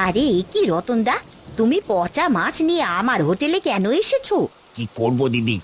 আরে এ কি রতনদা, তুমি পচা মাছ নিয়ে আমার হোটেলে কেন এসেছো? কি করব দিদি,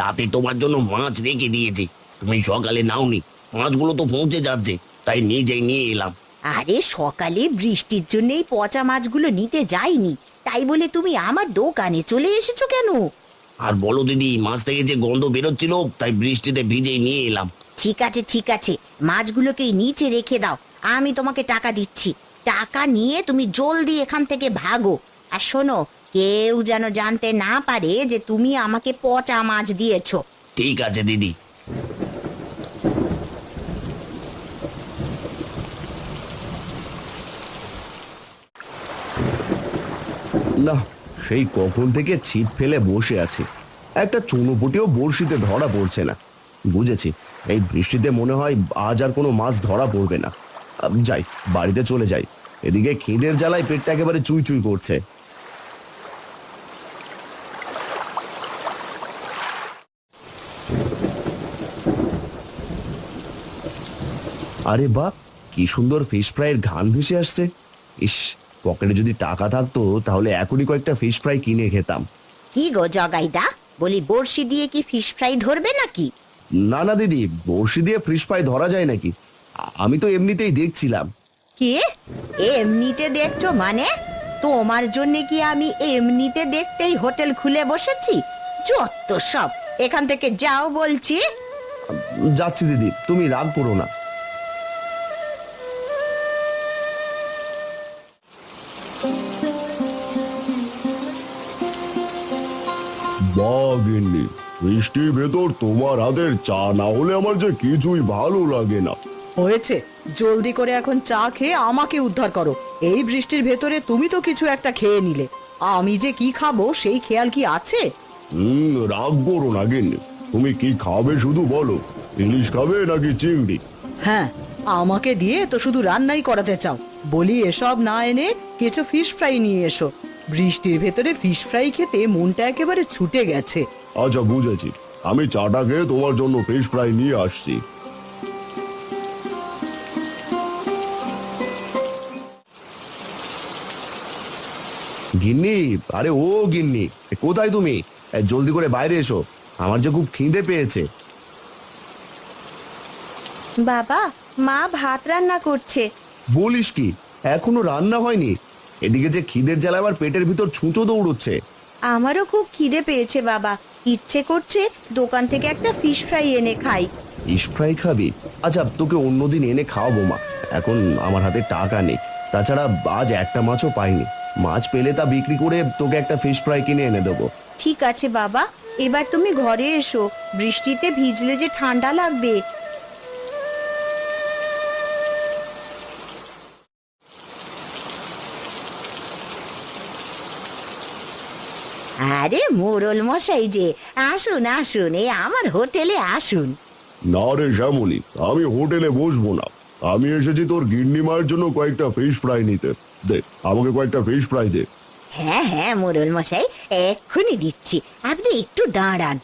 রাতে তোমার জন্য মাছ রেখে দিয়েছি, তুমি সকালে নাওনি। মাছগুলো তো পৌঁছে যাচ্ছে, তাই নিজেই নিয়ে এলাম। আরে সকালে বৃষ্টির জন্য এই পচা মাছগুলো নিতে যাইনি, তাই বলে তুমি আমার দোকানে চলে এসেছো কেন? আর বলো দিদি, মাছ থেকে যে গন্ধ বেরোচ্ছিল, তাই বৃষ্টিতে ভিজেই নিয়ে এলাম। ঠিক আছে ঠিক আছে, মাছগুলোকে নিচে রেখে দাও, আমি তোমাকে টাকা দিচ্ছি। টাকা নিয়ে তুমি জলদি এখান থেকে ভাগো। আর শোনো, কেউ যেন জানতে না পারে যে তুমি আমাকে পচা মাছ দিয়েছো। ঠিক আছে দিদি। না, সেই কখন থেকে ছিপ ফেলে বসে আছি, একটা চুনোপুটিও বড়শিতে ধরা পড়ছে না। বুঝেছি, এই বৃষ্টিতে মনে হয় আজ আর কোনো মাছ ধরা পড়বে না। যাই, বাড়িতে চলে যাই, এদিকে খিদের জ্বালায় পেটটা একেবারে চুই চুই করছে। আরে বাহ, কি সুন্দর ফিশ ফ্রাইয়ের ঘ্রাণ ভেসে আসছে। ইস, পকেটে যদি টাকা থাকতো তাহলে এখনই কয়েকটা ফিশ ফ্রাই কিনে খেতাম। কি গো জগাইদা, বলি বড়শি দিয়ে কি ফিশ ফ্রাই ধরবে নাকি? না না দিদি, বড়শি দিয়ে ফিশ ফ্রাই ধরা যায় নাকি? আমি তো এমনিতেই দেখছিলাম। কি এমনিতে দেখছো মানে? তোমার জন্য কি আমি এমনিতে দেখতেই হোটেল খুলে বসেছি? যত সব, এখান থেকে যাও বলছি। যাচ্ছি দিদি, তুমি রাগ করো না। বাগিন্নি, বৃষ্টির ভেতর তোমার হাতের চা না হলে আমার যে কিছুই ভালো লাগে না। হয়েছে, জলদি করে এখন চা খেয়ে আমাকে উদ্ধার করো। এই বৃষ্টির ভেতরে তুমি তো কিছু একটা খেয়ে নিলে, আমি যে কি খাবো সেই খেয়াল কি আছে? রাগ করো না গিন্নি, তুমি কি খাবে শুধু বলো। ইলিশ খাবে নাকি চিংড়ি? হ্যাঁ, আমাকে দিয়ে তো শুধু রান্নাই করাতে চাও। বলি এসব না এনে কিছু ফিশ ফ্রাই নিয়ে এসো। বৃষ্টির ভেতরে ফিশ ফ্রাই খেতে মনটা একেবারে ছুটে গেছে। আচ্ছা বুঝেছি, আমি চাটা খেয়ে তোমার জন্য ফিশ ফ্রাই নিয়ে আসছি। গিন্নি, আরে ও গিন্নি, কোথায় তুমি? জলদি করে বাইরে এসো, আমার যে খুব খিদে পেয়েছে। বাবা, মা ভাত রান্না করছে। বলিস কি, এখনো রান্না হয়নি? এদিকে যে খিদের জ্বালা আমার পেটের ভিতর ছুঁচো দৌড়চ্ছে। আমারও খুব খিদে পেয়েছে বাবা, ইচ্ছে করছে দোকান থেকে একটা ফিশ ফ্রাই এনে খাই। ফিশ ফ্রাই খাবি? আচ্ছা, তোকে অন্যদিন এনে খাওয়াবো মা, এখন আমার হাতে টাকা নেই। তাছাড়া আজ একটা মাছও পাইনি, মাছ পেলে তা বিক্রি করে তোকে একটা ফিশ ফ্রাই কিনে এনে দেবো। ঠিক আছে বাবা, এবার তুমি ঘরে এসো, বৃষ্টিতে ভিজলে যে ঠান্ডা লাগবে। আরে মোড়ল মশাই যে, আসুন আসুন, এই আমার হোটেলে আসুন। না রে শ্যামলি, আমি হোটেলে বসবো না, আমি এসেছি তোর গিন্নি মায়ের জন্য কয়েকটা ফিশ ফ্রাই নিতে। দে, আমাকে কয়েকটা ফিশ ফ্রাই দে। হ্যাঁ হ্যাঁ মোড়ল মশাই, এক্ষুনি দিচ্ছি, আপনি একটু দাঁড়ান।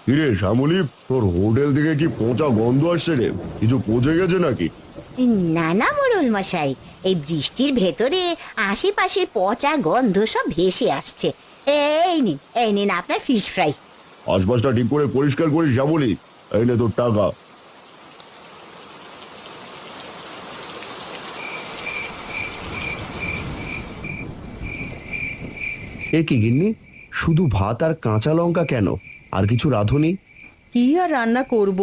কিরে শ্যামলি, তোর হোটেল থেকে কি পচা গন্ধ আসছে রে? কিছু পচে গেছে নাকি? না না মোড়ল মশাই, এই বৃষ্টির ভেতরে আশেপাশের পচা গন্ধ সব ভেসে আসছে। এই নিন আপনার ফিশ ফ্রাই। আশপাশটা ঠিক করে পরিষ্কার করিস শ্যামলি, এই নে তোর টাকা। এ কি গিন্নি, শুধু ভাত আর কাঁচা লঙ্কা কেন? আর কিছু রাঁধুনি? কি আর রান্না করব?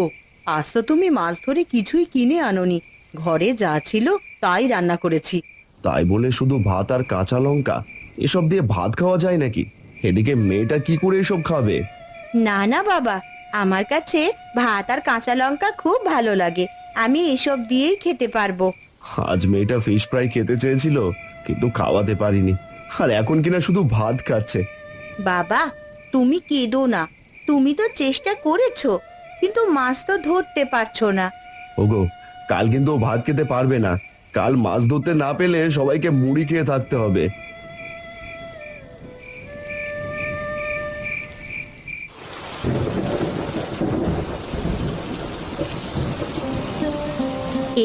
আজ তো তুমি মাছ ধরে কিছুই কিনে আনোনি, ঘরে যা ছিল তাই রান্না করেছি। তাই বলে শুধু ভাত আর কাঁচা লঙ্কা? এসব দিয়ে ভাত খাওয়া যায় নাকি? এদিকে মেয়েটা কি করে এসব খাবে? না না বাবা, আমার কাছে ভাত আর কাঁচা লঙ্কা খুব ভালো লাগে, আমি এসব দিয়েই খেতে পারবো। আজ মেয়েটা ফিশ ফ্রাই খেতে চেয়েছিল, কিন্তু খাওয়াতে পারিনি, আর এখন কিনা শুধু ভাত খাচ্ছে। বাবা, তুমি কেঁদো না, তুমি তো চেষ্টা করেছো, কিন্তু মাছ তো ধরতে পারছো না। ওগো, কাল কিন্তু ও ভাত খেতে পারবে না, কাল মাছ ধরতে না পেলে সবাইকে মুড়ি খেয়ে থাকতে হবে।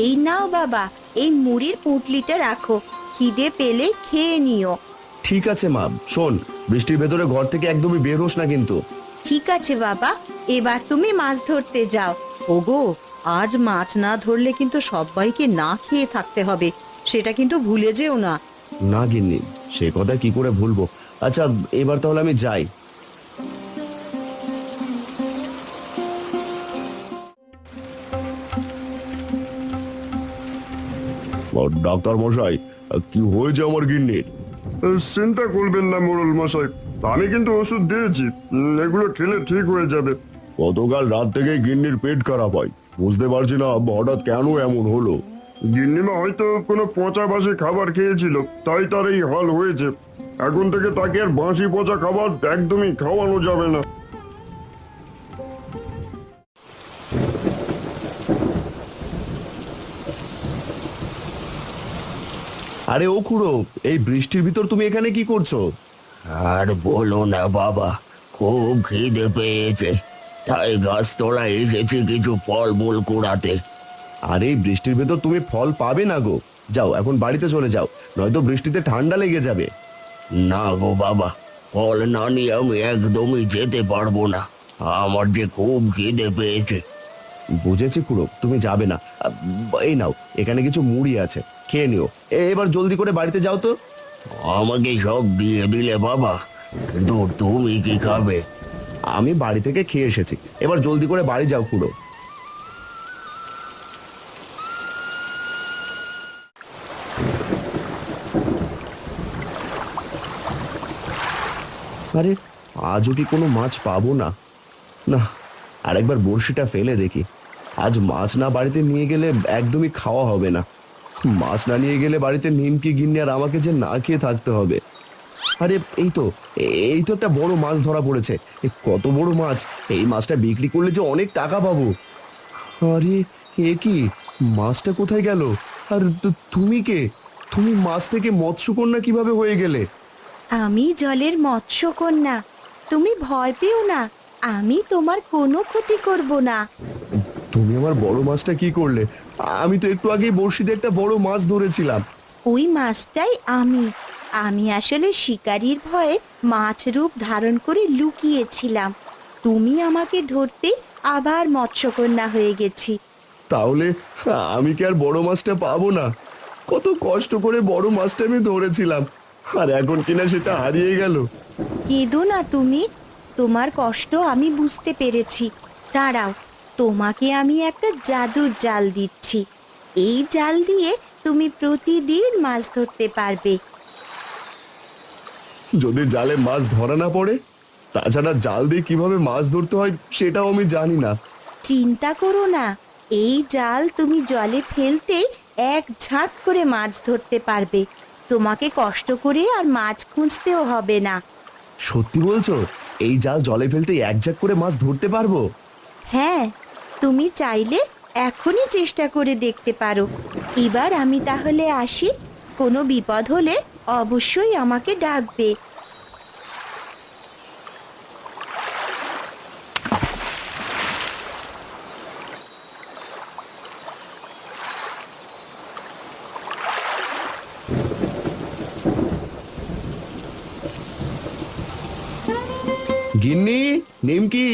এই নাও বাবা, এই মুড়ির পুঁটলিটা রাখো, খিদে পেলে খেয়ে নিও। ঠিক আছে মা, শোন, বৃষ্টির ভেতরে ঘর থেকে একদমই বের হোস না কিন্তু। ঠিক আছে বাবা, এবার তুমি মাছ ধরতে যাও। ওগো, আজ মাছ না ধরলে কিন্তু সবাইকে না খেয়ে থাকতে হবে, সেটা কিন্তু ভুলে যেও না। না গিন্নি, সে কথা কি করে ভুলবো। আচ্ছা, এবার তাহলে আমি যাই। ডাক্তার মশাই, কি হয়েছে আমার গিন্নির? চিন্তা করবেন না মোড়ল মশাই, আমি কিন্তু ওষুধ দিয়েছি, এগুলো খেলে ঠিক হয়ে যাবে। গতকাল রাত থেকে গিন্নির পেট খারাপ হয়, বুঝতে পারছি না হঠাৎ কেন এমন হলো। গিন্নিমা হয়তো কোনো পচা বাসি খাবার খেয়েছিল, তাই তার এই হাল হয়েছে। এখন থেকে তাকে আর বাসি পচা খাবার একদমই খাওয়ানো যাবে না। আরে ও খুড়ো, এই বৃষ্টির ভিতর তুমি এখানে কি করছো? আর বলো না বাবা, খুব খিদে পেয়েছে, তাই গাছতলায় এসেছি কিছু ফলমূল কুড়াতে। আরে এই বৃষ্টির ভেতর তুমি ফল পাবে না গো, যাও এখন বাড়িতে চলে যাও, নয়তো বৃষ্টিতে ঠান্ডা লেগে যাবে। না গো বাবা, ফল না নিয়ে আমি একদমই যেতে পারবো না, আমার যে খুব খিদে পেয়েছে। বুঝেছি খুড়ো, তুমি যাবে না। এই নাও, এখানে কিছু মুড়ি আছে, খেয়ে নিও। এবার জলদি করে বাড়িতে যাও তো। আমাকে সব দিয়ে দিলে বাবা, কিন্তু তুমি কি খাবে? আমি বাড়ি থেকে খেয়ে এসেছি, এবার জলদি করে বাড়ি যাও খুড়ো। আরে আজও কি কোনো মাছ পাবো না? না, আরেকবার বড়শিটা ফেলে দেখি। আজ মাছ না বাড়িতে নিয়ে গেলে একদমই খাওয়া হবে না। মাছ না নিয়ে গেলে বাড়িতে নিমকি গিন্নি আর আমাকে যে না খেয়ে থাকতে হবে। আরে এই তো একটা বড় মাছ ধরা পড়েছে। কত বড় মাছ! এই মাছটা বিক্রি করলে যে অনেক টাকা পাবো। আরে এ কি, মাছটা কোথায় গেল? আর তুমি কে? তুমি মাছ থেকে মৎস্যকন্যা কিভাবে হয়ে গেলে? আমি জলের মৎস্যকন্যা, তুমি ভয় পেও না, আমি তোমার কোনো ক্ষতি করব না। তুমি আমার বড় মাছটা কি করলে? আমি তো একটু আগেই বড়শিতে একটা বড় মাছ ধরেছিলাম। ওই মাছটাই আমি। আমি আসলে শিকারীর ভয়ে মাছ রূপ ধারণ করে লুকিয়েছিলাম। তুমি আমাকে ধরতে আবার মৎস্যকন্যা হয়ে গেছি। তাহলে আমি কি আর বড় মাছটা পাবো না? কত কষ্ট করে বড় মাছটা আমি ধরেছিলাম, আর এখন কিনা সেটা হারিয়ে গেল। কেঁদো না তুমি, তোমার কষ্ট আমি বুঝতে পেরেছি। দাঁড়াও, তোমাকে আমি একটা জাদুর জাল দিচ্ছি। এই জাল দিয়ে তুমি প্রতিদিন মাছ ধরতে পারবে। যদি জালে মাছ ধরা না পড়ে? তাছাড়া জাল দিয়ে কিভাবে মাছ ধরতে হয় সেটাও আমি জানি না। চিন্তা করো না, এই জাল তুমি জলে ফেলতে এক ঝাঁক করে মাছ ধরতে পারবে। তোমাকে কষ্ট করে আর মাছ খুঁজতেও হবে না। সত্যি বলছো? এই জাল জলে ফেলতে এক ঝাঁক করে মাছ ধরতে পারবো? হ্যাঁ, তুমি চাইলে এখনই চেষ্টা করে দেখতে পারো। এবার আমি তাহলে আসি, কোনো বিপদ হলে অবশ্যই আমাকে ডাকবে। গিন্নি, নিমকি,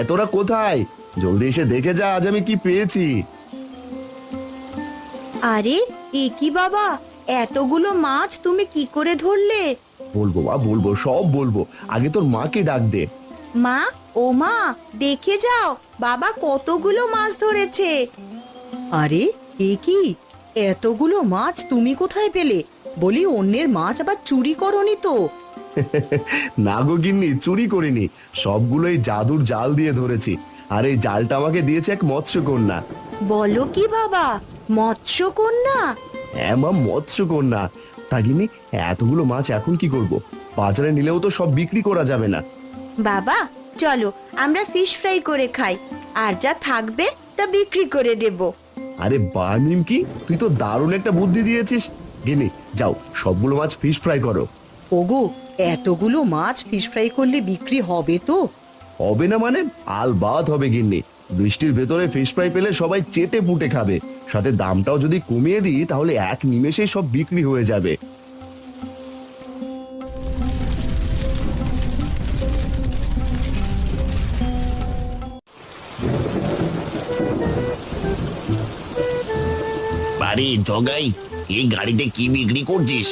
তোরা কোথায়? জলদি এসে দেখে যা আজ আমি কি পেয়েছি। আরে এ কি বাবা, এতগুলো মাছ তুমি কি করে ধরলে? বলবো মা, বলবো, সব বলবো। আগে তোর মাকে ডাক দে। মা, ও মা, দেখে যাও, বাবা কতগুলো মাছ ধরেছে। আরে এ কি, এতগুলো মাছ তুমি কোথায় পেলে? বলি, অন্যের মাছ আবার চুরি করনি তো? না গো গিন্নি, চুরি করিনি, সবগুলোই জাদুর জাল দিয়ে ধরেছি। আর এই জালটা আমাকে দিয়েছে এক মৎস্যকন্যা। বলো কি বাবা, মৎস্যকন্যা? হ্যাঁ মা, মৎস্যকন্যা। তা গিন্নি, এতগুলো মাছ এখন কি করব? বাজারে নিলেও তো সব বিক্রি করা যাবে না। বাবা চলো, আমরা ফিশ ফ্রাই করে খাই, আর যা থাকবে তা বিক্রি করে দেব। আরে বাহ নিমকি, তুই তো দারুণ একটা বুদ্ধি দিয়েছিস। গিন্নি যাও, সবগুলো মাছ ফিশ ফ্রাই করো। ওগো, এতগুলো মাছ ফিশ ফ্রাই করলে বিক্রি হবে তো? হবে না মানে? আলবাত হবে গিন্নি। বৃষ্টির ভেতরে ফিশ ফ্রাই পেলে সবাই চেটে পুটে খাবে। সাথে দামটাও যদি কমিয়ে দিই তাহলে এক নিমেষেই সব বিক্রি হয়ে যাবে। আরে জগাই, এই গাড়িতে কি বিক্রি করছিস?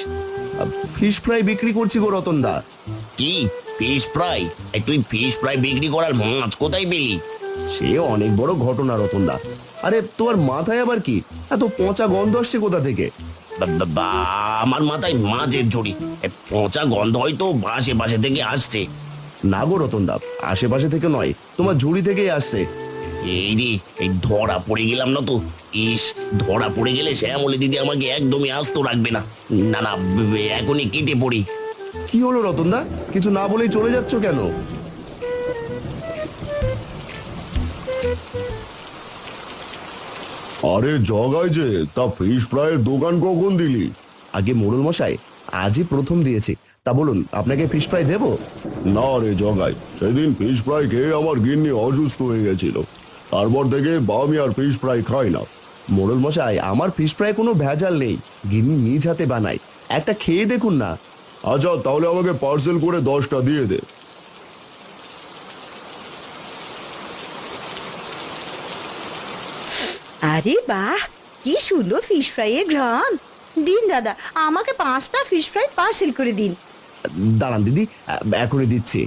ফিশ ফ্রাই বিক্রি করছি গো রতনদা। কি ফিশ ফ্রাই? তুই ফিশ ফ্রাই বিক্রি করার মাছ কোথায় পেলি? সে অনেক বড় ঘটনা রতনদা। আরে তোমার মাথায় আবার কি এত পচা গন্ধ আসছে কোথা থেকে? আমার মাথায় মাছের ঝুড়ি, পচা গন্ধ হয়তো আশেপাশে থেকে আসছে। না গো রতনদা, আশেপাশে থেকে নয়, তোমার ঝুড়ি থেকেই আসছে। এই রে, এই ধরা পড়ে গেলাম না তো। ইস, ধরা পড়ে গেলে শ্যামলী দিদি আমাকে একদমই আস্ত রাখবে না। না না, এখনই কেটে পড়ি। কি হলো রতনদা, কিছু না বলেই চলে যাচ্ছ কেন? আরে জগাই যে, তা ফিশ ফ্রাইয়ের দোকান কখন দিলি? আগে মোড়ল মশাই, আজই প্রথম দিয়েছি। তা বলুন, আপনাকে ফিশ ফ্রাই দেবো? না রে জগাই, সেদিন ফিশ ফ্রাই খেয়ে আমার গিন্নি অসুস্থ হয়ে গেছিল। তারপর থেকে আমি আর ফিশ ফ্রাই খাই না। মোড়ল মশাই, আমার ফিশ ফ্রাই কোনো ভেজাল নেই, গিন্নি নিজ হাতে বানাই। একটা খেয়ে দেখুন না। আচ্ছা, তাহলে আমাকে পার্সেল করে 10টা দিয়ে দে। আরে বাহ, কি সুন্দর ফিশ ফ্রাইয়ের ঘ্রাণ। দিন দাদা, আমাকে 5টা ফিশ ফ্রাই পার্সেল করে দিন। দাঁড়ান দিদি, এখনই দিচ্ছি।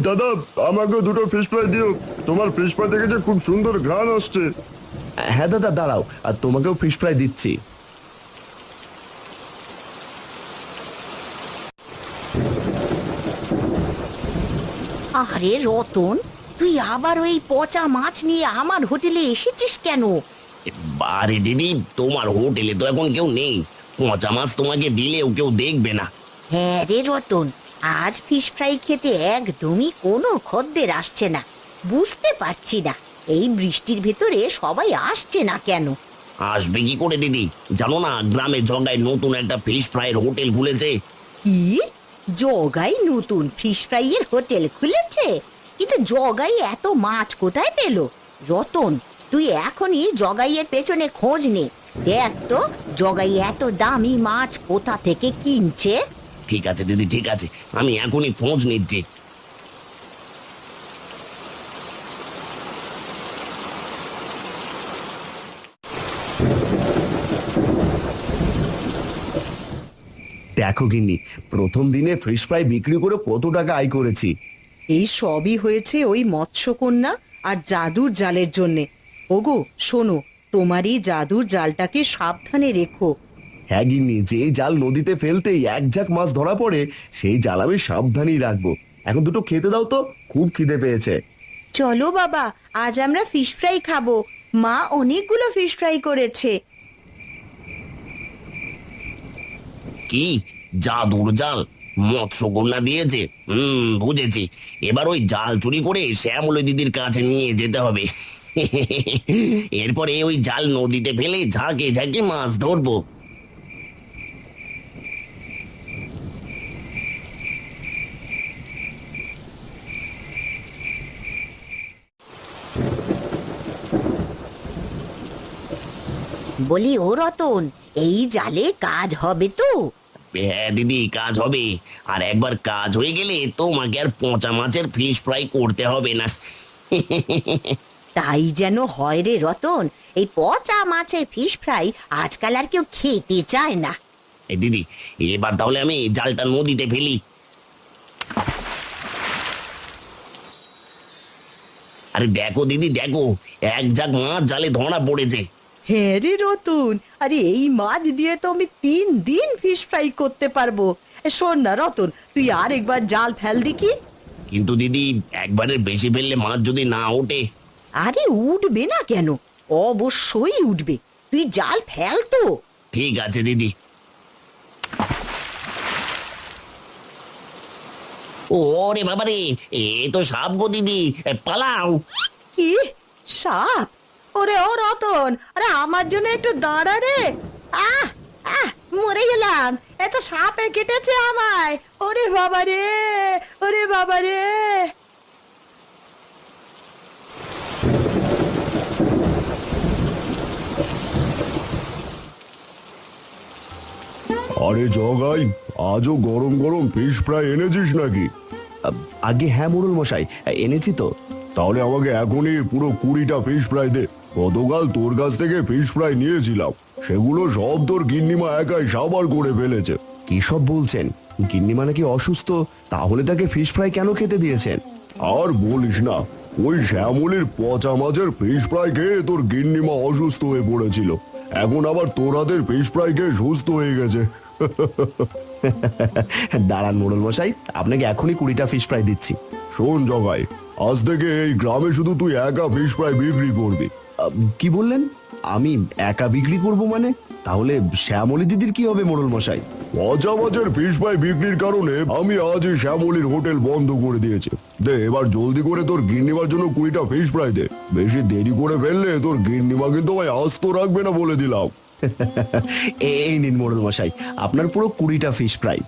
দাদা, আমাকে 2টো ফিশ ফ্রাই দিও। তোমার ফিশ ফ্রাই থেকে যে খুব সুন্দর ঘ্রাণ আসছে। হ্যাঁ দাদা, দাঁড়াও, আর তোমাকেও ফিশ ফ্রাই দিচ্ছি। আরে রতন, তুই আবার ওই পচা মাছ নিয়ে আমার হোটেলে এসেছিস কেন? আরে দিদি, তোমার হোটেলে তো এখন কেউ নেই। পচা মাছ তোমাকে দিলেও কেউ দেখবে না। হ্যাঁ রে রতন, আজ ফিশ ফ্রাই খেতে একদমই কোনো খদ্দের আসছে না। বুঝতে পারছি না এই বৃষ্টির ভেতরে সবাই আসছে না কেন। আসবে কি করে দিদি? জানো না, গ্রামে জগায় নতুন একটা ফিশ ফ্রাইয়ের হোটেল খুলেছে। কি, জগাই নতুন ফিশ ফ্রাইয়ের হোটেল খুলেছে? কিন্তু জগাই এত মাছ কোথায় পেল? রতন, তুই এখনই জগাইয়ের পেছনে খোঁজ নে। দেখ তো জগাই এত দামি মাছ কোথা থেকে কিনছে। ঠিক আছে দিদি, ঠিক আছে, আমি এখনই খোঁজ নিচ্ছি। দেখো গিন্নি, প্রথম দিনে ফিশ ফ্রাই বিক্রি করে কত টাকা আয় করেছি। এই সবই হয়েছে ওই মৎস্যকন্যা আর জাদুর জালের জন্যে। ওগো শোনো, তোমার এই জাদুর জালটাকে সাবধানে রেখো। হ্যাঁ গিন্নি, যে জাল নদীতে ফেলতেই এক ঝাঁক মাছ ধরা পড়ে, সেই জাল আমি সাবধানেই রাখবো। এখন দুটো খেতে দাও তো, খুব খিদে পেয়েছে। চলো বাবা, আজ আমরা ফিশ ফ্রাই খাবো। মা অনেকগুলো ফিশ ফ্রাই করেছে। কি জাদুর জাল? মৎস্যকন্যা দিয়েছে? বুঝেছি। এবার ওই জাল চুরি করে শ্যামলী দিদির কাছে নিয়ে যেতে হবে। এরপরে ওই জাল নদীতে ফেলে ঝাঁকে ঝাঁকে মাছ ধরবো। বলি ও রতন, এই জালে কাজ হবে তো? হ্যাঁ দিদি, কাজ হবে। আর একবার কাজ হয়ে গেলে তোমাকে আর পচা মাছের ফিশ ফ্রাই করতে হবে না। তাই যেন হয় রে রতন, এই পচা মাছের ফিশ ফ্রাই আজকাল আর কেউ খেতে চায় না। এই দিদি, এবার তাহলে আমি জালটা নদীতে ফেলি। আরে দেখো দিদি, দেখো, এক ঝাঁক মাছ জালে ধরা পড়েছে। হ্যাঁ রে রতন, আরে এই মাছ দিয়ে তো আমি 3 দিন ফিশ ফ্রাই করতে পারবো। শোন না রতন, তুই আর একবার জাল ফেল দেখি। কিন্তু দিদি, একবারের বেশি ফেললে মাছ যদি না ওঠে? আরে উঠবে না কেন, অবশ্যই উঠবে। তুই জাল ফেল তো। ঠিক আছে দিদি। ওরে বাবারে, এ তো সাপ গো দিদি, পালাও। কি সাপ? ওরে ও রতন, আরে আমার জন্য একটু দাঁড়া রে। আহ আহ, মরে গেলাম, এত সাপে কেটেছে আমায়। ওরে বাবা রে, ওরে বাবা রে। আরে জগাই, আজও গরম গরম ফিশ ফ্রাই এনেছিস নাকি? আগে হ্যাঁ মোড়ল মশাই, এনেছি তো। তাহলে আমাকে এখনই পুরো 20টা ফিশ ফ্রাই দে। গতকাল তোর কাছ থেকে ফিশ ফ্রাই নিয়েছিলাম, সেগুলো সব তোর গিন্নিমা একাই সাবার করে ফেলেছে। কি সব বলছেন? গিন্নিমা নাকি অসুস্থ, তাহলে তাকে ফিশ ফ্রাই কেন খেতে দিয়েছেন? আর বলিস না, ওই শ্যামলির পচা মাছের ফিশ ফ্রাই খেয়ে তোর গিন্নিমা অসুস্থ হয়ে পড়েছিল, এখন আবার তোর হাতের ফিশ ফ্রাই খেয়ে সুস্থ হয়ে গেছে। দাঁড়ান মোড়ল মশাই, আপনাকে এখনই 20টা ফিশ ফ্রাই দিচ্ছি। শোন জগাই, আজ থেকে এই গ্রামে শুধু তুই একা ফিশ ফ্রাই বিক্রি করবি। কি বললেন? আমি একা বিক্রি করব মানে? তাহলে শ্যামলী দিদির কি হবে মোড়ল মশাই? পচা মাছের ফিশ ফ্রাই বিক্রির কারণে আমি আজই শ্যামলির হোটেল বন্ধ করে দিয়েছি। দে এবার জলদি করে তোর গিন্নিমার জন্য 20টা ফিশ ফ্রাই দে। বেশি দেরি করে ফেললে তোর গিন্নিমা কিন্তু আমায় আস্ত রাখবে না বলে দিলাম। এই নিন মোড়ল মশাই, আপনার পুরো 20টা ফিশ ফ্রাই।